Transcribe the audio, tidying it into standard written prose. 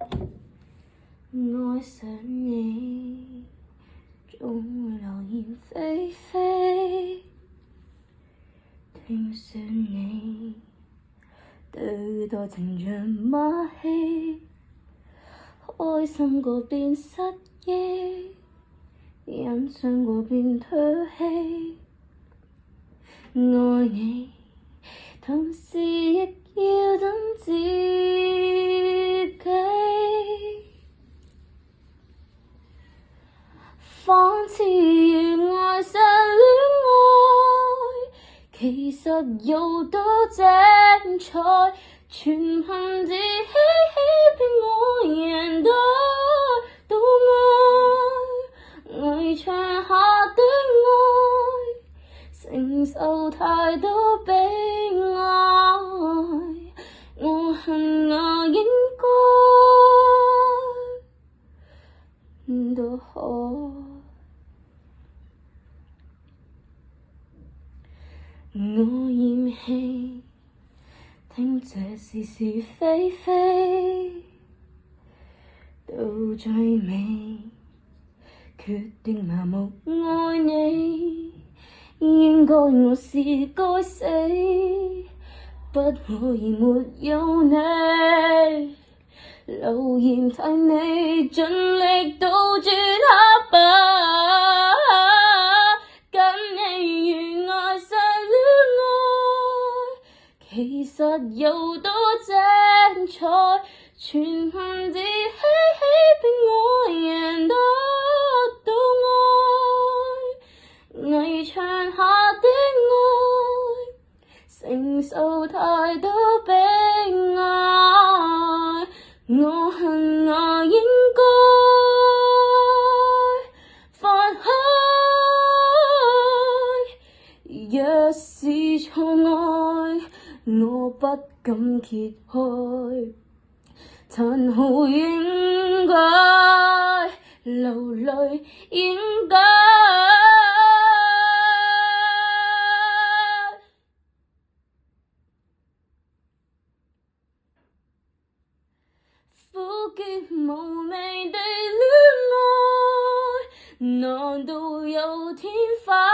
愛上你，總會流言蜚蜚。聽說你對待情像馬戲，開心過便失憶，欣賞過便唾棄。愛你，同時亦要等自己。仿似如愛上戀愛，其實有多精彩，全憑自欺騙我贏得到愛，危牆下的愛，承受太多悲哀，我恨我應該都可。我厭棄聽這是是非非，到最尾決定麻木愛你，應該我是該死，不可以沒有你，流言替你盡力杜絕黑白。其實有多精彩，全憑自欺騙我贏得到愛，危牆下的愛，承受太多悲哀，我恨我應該放開，若是錯愛，我不敢揭開，殘酷應該，流淚應該，苦澀無味地戀愛，難道有天花？